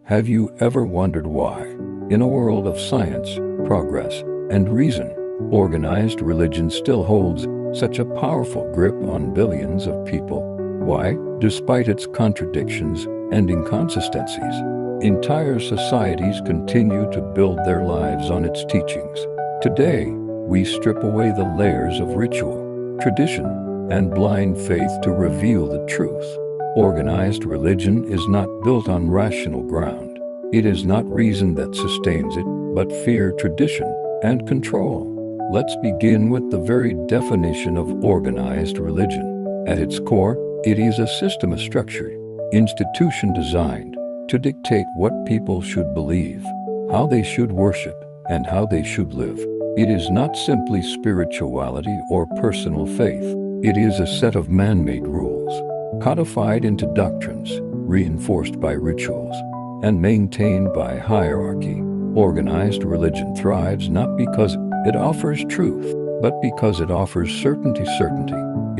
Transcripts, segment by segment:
Have you ever wondered why, in a world of science, progress, and reason, organized religion still holds such a powerful grip on billions of people? Why, despite its contradictions and inconsistencies, entire societies continue to build their lives on its teachings? Today, we strip away the layers of ritual, tradition, and blind faith to reveal the truth. Organized religion is not built on rational ground. It is not reason that sustains it, but fear, tradition, and control. Let's begin with the very definition of organized religion. At its core, it is a system of structured institution designed to dictate what people should believe, how they should worship, and how they should live. It is not simply spirituality or personal faith. It is a set of man-made rules, codified into doctrines, reinforced by rituals, and maintained by hierarchy. Organized religion thrives not because it offers truth, but because it offers certainty.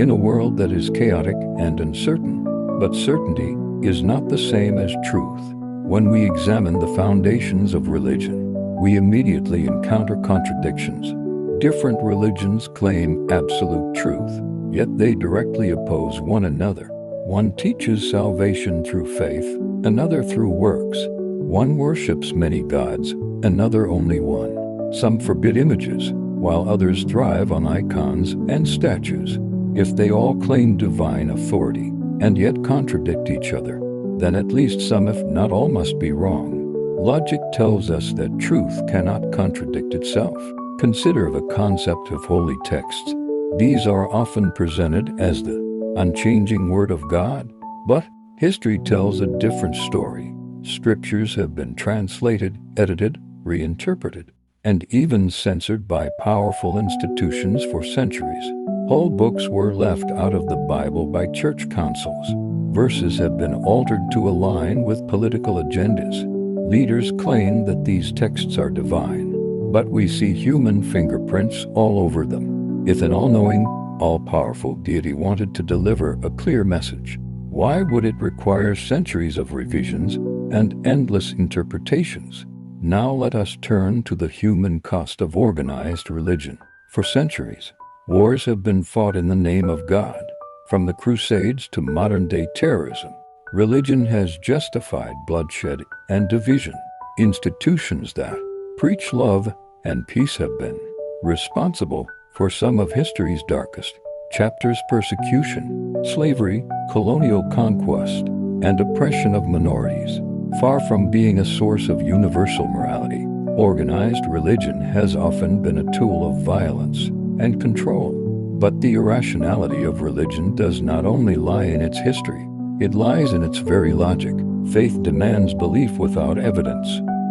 In a world that is chaotic and uncertain, but certainty is not the same as truth. When we examine the foundations of religion, we immediately encounter contradictions. Different religions claim absolute truth, yet they directly oppose one another. One teaches salvation through faith, another through works. One worships many gods, another only one. Some forbid images, while others thrive on icons and statues. If they all claim divine authority, and yet contradict each other, then at least some, if not all, must be wrong. Logic tells us that truth cannot contradict itself. Consider the concept of holy texts. These are often presented as the unchanging Word of God, but history tells a different story. Scriptures have been translated, edited, reinterpreted, and even censored by powerful institutions for centuries. Whole books were left out of the Bible by church councils. Verses have been altered to align with political agendas. Leaders claim that these texts are divine, but we see human fingerprints all over them. If an all-knowing, all-powerful deity wanted to deliver a clear message, why would it require centuries of revisions and endless interpretations? Now let us turn to the human cost of organized religion. For centuries, wars have been fought in the name of God. From the Crusades to modern-day terrorism, religion has justified bloodshed and division. Institutions that preach love and peace have been responsible for some of history's darkest chapters: persecution, slavery, colonial conquest, and oppression of minorities. Far from being a source of universal morality, organized religion has often been a tool of violence and control. But the irrationality of religion does not only lie in its history, it lies in its very logic. Faith demands belief without evidence.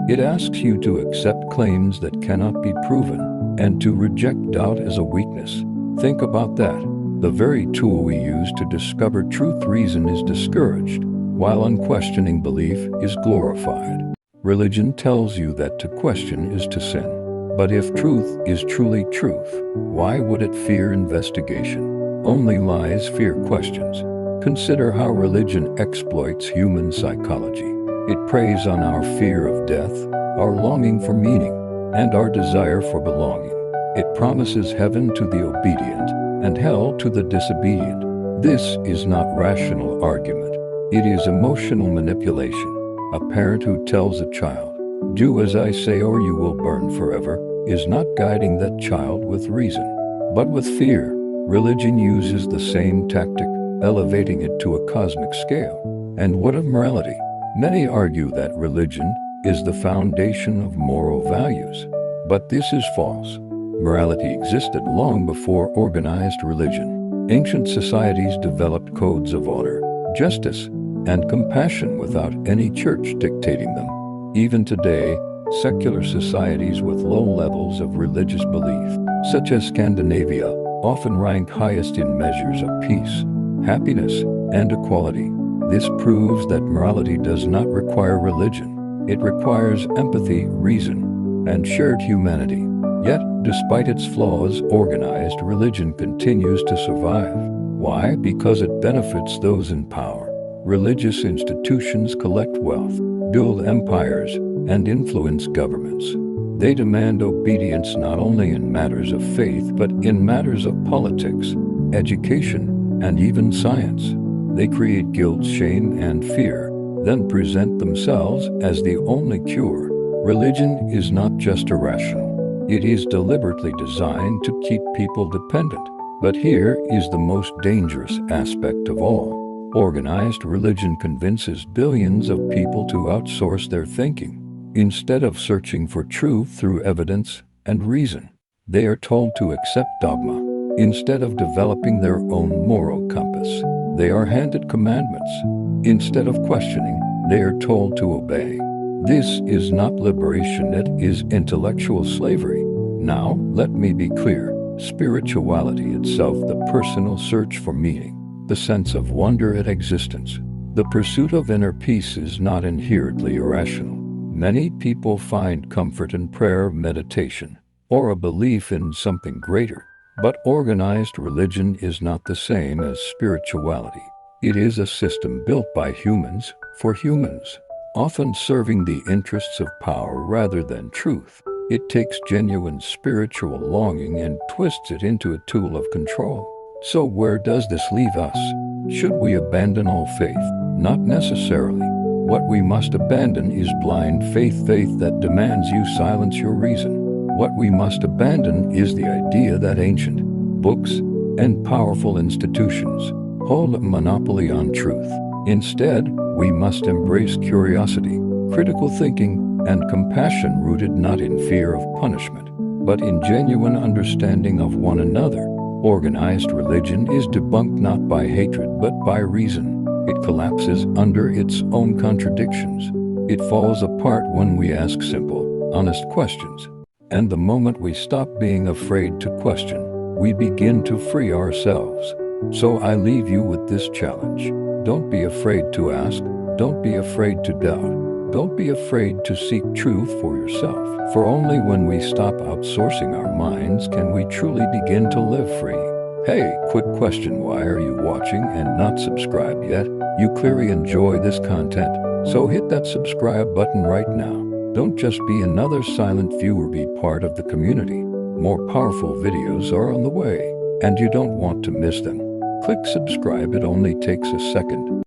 It asks you to accept claims that cannot be proven, and to reject doubt as a weakness. Think about that. The very tool we use to discover truth, reason, is discouraged, while unquestioning belief is glorified. Religion tells you that to question is to sin. But if truth is truly truth, why would it fear investigation? Only lies fear questions. Consider how religion exploits human psychology. It preys on our fear of death, our longing for meaning, and our desire for belonging. It promises heaven to the obedient and hell to the disobedient. This is not rational argument. It is emotional manipulation. A parent who tells a child, "Do as I say or you will burn forever," is not guiding that child with reason, but with fear. Religion uses the same tactic, elevating it to a cosmic scale. And what of morality? Many argue that religion is the foundation of moral values, but this is false. Morality existed long before organized religion. Ancient societies developed codes of honor, justice, and compassion without any church dictating them. Even today, secular societies with low levels of religious belief, such as Scandinavia, often rank highest in measures of peace, happiness, and equality. This proves that morality does not require religion. It requires empathy, reason, and shared humanity. Yet, despite its flaws, organized religion continues to survive. Why? Because it benefits those in power. Religious institutions collect wealth, build empires, and influence governments. They demand obedience not only in matters of faith, but in matters of politics, education, and even science. They create guilt, shame, and fear, then present themselves as the only cure. Religion is not just irrational. It is deliberately designed to keep people dependent. But here is the most dangerous aspect of all. Organized religion convinces billions of people to outsource their thinking. Instead of searching for truth through evidence and reason, they are told to accept dogma. Instead of developing their own moral compass, they are handed commandments. Instead of questioning, they are told to obey. This is not liberation, it is intellectual slavery. Now, let me be clear. Spirituality itself, the personal search for meaning, the sense of wonder at existence, the pursuit of inner peace is not inherently irrational. Many people find comfort in prayer, meditation, or a belief in something greater. But organized religion is not the same as spirituality. It is a system built by humans, for humans, often serving the interests of power rather than truth. It takes genuine spiritual longing and twists it into a tool of control. So where does this leave us? Should we abandon all faith? Not necessarily. What we must abandon is blind faith that demands you silence your reason. What we must abandon is the idea that ancient books and powerful institutions hold a monopoly on truth. Instead, we must embrace curiosity, critical thinking, and compassion rooted not in fear of punishment, but in genuine understanding of one another. Organized religion is debunked not by hatred but by reason. It collapses under its own contradictions. It falls apart when we ask simple, honest questions. And the moment we stop being afraid to question, we begin to free ourselves. So I leave you with this challenge. Don't be afraid to ask. Don't be afraid to doubt. Don't be afraid to seek truth for yourself. For only when we stop outsourcing our minds can we truly begin to live free. Hey, quick question, why are you watching and not subscribed yet? You clearly enjoy this content, so hit that subscribe button right now. Don't just be another silent viewer, be part of the community. More powerful videos are on the way, and you don't want to miss them. Click subscribe, it only takes a second.